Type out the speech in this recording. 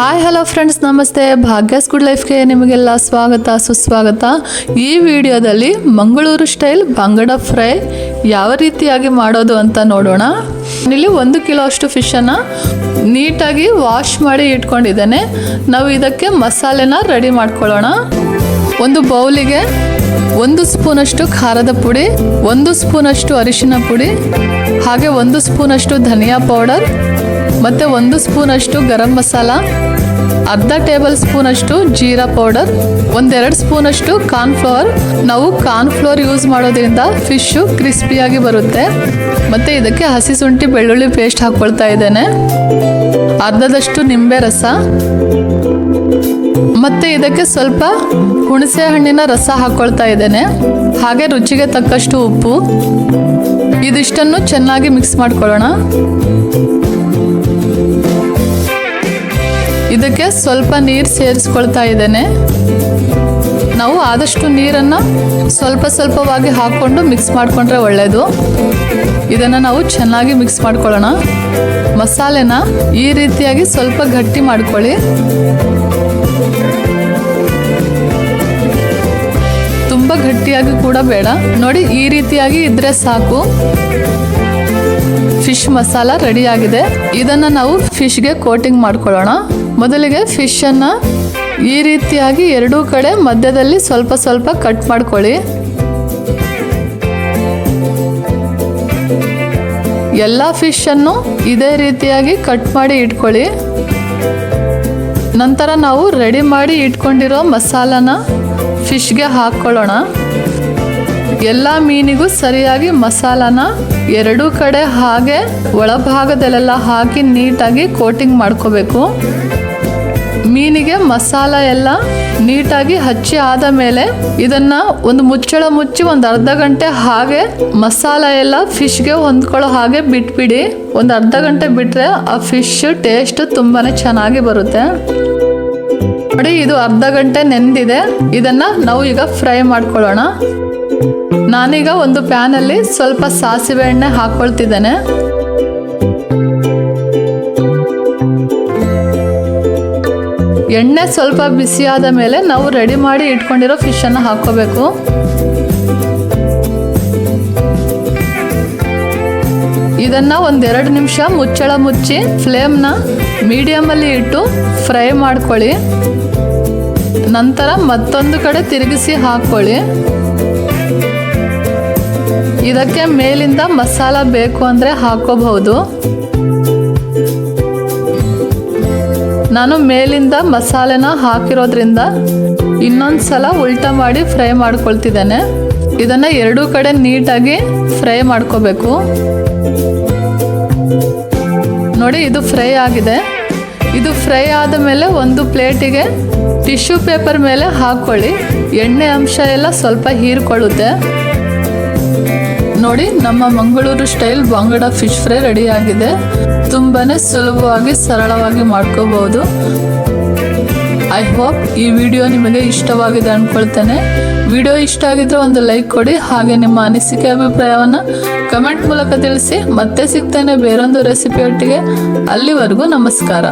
Hi hello friends, ನಮಸ್ತೆ. ಭಾಗ್ಯಸ್ good ಲೈಫ್ಗೆ ನಿಮಗೆಲ್ಲ ಸ್ವಾಗತ ಸುಸ್ವಾಗತ. ಈ ವಿಡಿಯೋದಲ್ಲಿ ಮಂಗಳೂರು ಸ್ಟೈಲ್ ಬಂಗಡ ಫ್ರೈ ಯಾವ ರೀತಿಯಾಗಿ ಮಾಡೋದು ಅಂತ ನೋಡೋಣ. ಇಲ್ಲಿ 1 ಕಿಲೋ ಅಷ್ಟು ಫಿಶನ್ನು ನೀಟಾಗಿ ವಾಶ್ ಮಾಡಿ ಇಟ್ಕೊಂಡಿದ್ದೇನೆ. ನಾವು ಇದಕ್ಕೆ ಮಸಾಲೆನ ರೆಡಿ ಮಾಡ್ಕೊಳ್ಳೋಣ. ಒಂದು ಬೌಲಿಗೆ 1 ಸ್ಪೂನಷ್ಟು ಖಾರದ ಪುಡಿ, 1 ಸ್ಪೂನಷ್ಟು ಅರಿಶಿನ ಪುಡಿ, ಹಾಗೆ 1 ಸ್ಪೂನಷ್ಟು ಧನಿಯಾ ಪೌಡರ್, ಮತ್ತು 1 ಸ್ಪೂನಷ್ಟು ಗರಂ ಮಸಾಲ, ಅರ್ಧ ಟೇಬಲ್ ಸ್ಪೂನಷ್ಟು ಜೀರಾ ಪೌಡರ್, 1-2 ಸ್ಪೂನಷ್ಟು ಕಾರ್ನ್ಫ್ಲವರ್. ನಾವು ಕಾರ್ನ್ಫ್ಲವರ್ ಯೂಸ್ ಮಾಡೋದ್ರಿಂದ ಫಿಶು ಕ್ರಿಸ್ಪಿಯಾಗಿ ಬರುತ್ತೆ. ಮತ್ತು ಇದಕ್ಕೆ ಹಸಿ ಶುಂಠಿ ಬೆಳ್ಳುಳ್ಳಿ ಪೇಸ್ಟ್ ಹಾಕ್ಕೊಳ್ತಾ ಇದ್ದೇನೆ. ಅರ್ಧದಷ್ಟು ನಿಂಬೆ ರಸ, ಮತ್ತು ಇದಕ್ಕೆ ಸ್ವಲ್ಪ ಹುಣಸೆ ಹಣ್ಣಿನ ರಸ ಹಾಕ್ಕೊಳ್ತಾ ಇದ್ದೇನೆ. ಹಾಗೆ ರುಚಿಗೆ ತಕ್ಕಷ್ಟು ಉಪ್ಪು. ಇದಿಷ್ಟನ್ನು ಚೆನ್ನಾಗಿ ಮಿಕ್ಸ್ ಮಾಡ್ಕೊಳ್ಳೋಣ. ಇದಕ್ಕೆ ಸ್ವಲ್ಪ ನೀರು ಸೇರಿಸ್ಕೊಳ್ತಾ ಇದ್ದೇನೆ. ನಾವು ಆದಷ್ಟು ನೀರನ್ನು ಸ್ವಲ್ಪವಾಗಿ ಹಾಕ್ಕೊಂಡು ಮಿಕ್ಸ್ ಮಾಡಿಕೊಂಡ್ರೆ ಒಳ್ಳೆಯದು. ಇದನ್ನು ನಾವು ಚೆನ್ನಾಗಿ ಮಿಕ್ಸ್ ಮಾಡ್ಕೊಳ್ಳೋಣ. ಮಸಾಲೆನ ಈ ರೀತಿಯಾಗಿ ಸ್ವಲ್ಪ ಗಟ್ಟಿ ಮಾಡ್ಕೊಳ್ಳಿ. ತುಂಬ ಗಟ್ಟಿಯಾಗಿ ಕೂಡ ಬೇಡ. ನೋಡಿ, ಈ ರೀತಿಯಾಗಿ ಇದ್ರೆ ಸಾಕು. ಫಿಶ್ ಮಸಾಲ ರೆಡಿ ಆಗಿದೆ. ಇದನ್ನು ನಾವು ಫಿಶ್ಗೆ ಕೋಟಿಂಗ್ ಮಾಡ್ಕೊಳ್ಳೋಣ. ಮೊದಲಿಗೆ ಫಿಶನ್ನು ಈ ರೀತಿಯಾಗಿ ಎರಡೂ ಕಡೆ ಮಧ್ಯದಲ್ಲಿ ಸ್ವಲ್ಪ ಕಟ್ ಮಾಡ್ಕೊಳ್ಳಿ. ಎಲ್ಲ ಫಿಶನ್ನು ಇದೇ ರೀತಿಯಾಗಿ ಕಟ್ ಮಾಡಿ ಇಟ್ಕೊಳ್ಳಿ. ನಂತರ ನಾವು ರೆಡಿ ಮಾಡಿ ಇಟ್ಕೊಂಡಿರೋ ಮಸಾಲನ ಫಿಶ್ಗೆ ಹಾಕ್ಕೊಳ್ಳೋಣ. ಎಲ್ಲ ಮೀನಿಗೂ ಸರಿಯಾಗಿ ಮಸಾಲಾನ ಎರಡೂ ಕಡೆ ಹಾಗೆ ಒಳಭಾಗದಲ್ಲೆಲ್ಲ ಹಾಕಿ ನೀಟಾಗಿ ಕೋಟಿಂಗ್ ಮಾಡ್ಕೋಬೇಕು. ಮೀನಿಗೆ ಮಸಾಲ ಎಲ್ಲ ನೀಟಾಗಿ ಹಚ್ಚಿ ಆದ ಮೇಲೆ ಇದನ್ನು ಒಂದು ಮುಚ್ಚಳ ಮುಚ್ಚಿ ಒಂದು ಅರ್ಧ ಗಂಟೆ ಹಾಗೆ ಮಸಾಲ ಎಲ್ಲ ಫಿಶ್ಗೆ ಹೊಂದ್ಕೊಳ್ಳೋ ಹಾಗೆ ಬಿಟ್ಬಿಡಿ. ಒಂದು ಅರ್ಧ ಗಂಟೆ ಬಿಟ್ಟರೆ ಆ ಫಿಶ್ ಟೇಸ್ಟ್ ತುಂಬಾ ಚೆನ್ನಾಗಿ ಬರುತ್ತೆ. ನೋಡಿ, ಇದು ಅರ್ಧ ಗಂಟೆ ನೆಂದಿದೆ. ಇದನ್ನು ನಾವು ಈಗ ಫ್ರೈ ಮಾಡ್ಕೊಳ್ಳೋಣ. ನಾನೀಗ ಒಂದು ಪ್ಯಾನಲ್ಲಿ ಸ್ವಲ್ಪ ಸಾಸಿವೆ ಎಣ್ಣೆ ಹಾಕ್ಕೊಳ್ತಿದ್ದೇನೆ. ಎಣ್ಣೆ ಸ್ವಲ್ಪ ಬಿಸಿಯಾದ ಮೇಲೆ ನಾವು ರೆಡಿ ಮಾಡಿ ಇಟ್ಕೊಂಡಿರೋ ಫಿಶನ್ನು ಹಾಕ್ಕೋಬೇಕು. ಇದನ್ನು 1-2 ನಿಮಿಷ ಮುಚ್ಚಳ ಮುಚ್ಚಿ ಫ್ಲೇಮ್ನ ಮೀಡಿಯಮಲ್ಲಿ ಇಟ್ಟು ಫ್ರೈ ಮಾಡ್ಕೊಳ್ಳಿ. ನಂತರ ಮತ್ತೊಂದು ಕಡೆ ತಿರುಗಿಸಿ ಹಾಕ್ಕೊಳ್ಳಿ. ಇದಕ್ಕೆ ಮೇಲಿಂದ ಮಸಾಲ ಬೇಕು ಅಂದರೆ ಹಾಕೋಬಹುದು. ನಾನು ಮೇಲಿಂದ ಮಸಾಲೆನ ಹಾಕಿರೋದ್ರಿಂದ ಇನ್ನೊಂದು ಸಲ ಉಲ್ಟಾ ಮಾಡಿ ಫ್ರೈ ಮಾಡ್ಕೊಳ್ತಿದ್ದೇನೆ. ಇದನ್ನು ಎರಡೂ ಕಡೆ ನೀಟಾಗಿ ಫ್ರೈ ಮಾಡ್ಕೋಬೇಕು. ನೋಡಿ, ಇದು ಫ್ರೈ ಆಗಿದೆ. ಇದು ಫ್ರೈ ಆದ ಮೇಲೆ ಒಂದು ಪ್ಲೇಟಿಗೆ ಟಿಶ್ಯೂ ಪೇಪರ್ ಮೇಲೆ ಹಾಕ್ಕೊಳ್ಳಿ. ಎಣ್ಣೆ ಅಂಶ ಎಲ್ಲ ಸ್ವಲ್ಪ ಹೀರ್ಕೊಳ್ಳುತ್ತೆ. ನೋಡಿ, ನಮ್ಮ ಮಂಗಳೂರು ಸ್ಟೈಲ್ ಬಂಗಡ ಫಿಶ್ ಫ್ರೈ ರೆಡಿ ಆಗಿದೆ. ತುಂಬಾ ಸುಲಭವಾಗಿ ಸರಳವಾಗಿ ಮಾಡ್ಕೋಬಹುದು. ಐ ಹೋಪ್ ಈ ವಿಡಿಯೋ ನಿಮಗೆ ಇಷ್ಟವಾಗಿದೆ ಅಂದ್ಕೊಳ್ತೇನೆ. ವಿಡಿಯೋ ಇಷ್ಟ ಆಗಿದ್ರೆ ಒಂದು ಲೈಕ್ ಕೊಡಿ. ಹಾಗೆ ನಿಮ್ಮ ಅನಿಸಿಕೆ ಅಭಿಪ್ರಾಯವನ್ನು ಕಮೆಂಟ್ ಮೂಲಕ ತಿಳಿಸಿ. ಮತ್ತೆ ಸಿಗ್ತೇನೆ ಬೇರೊಂದು ರೆಸಿಪಿಯೊಟ್ಟಿಗೆ. ಅಲ್ಲಿವರೆಗೂ ನಮಸ್ಕಾರ.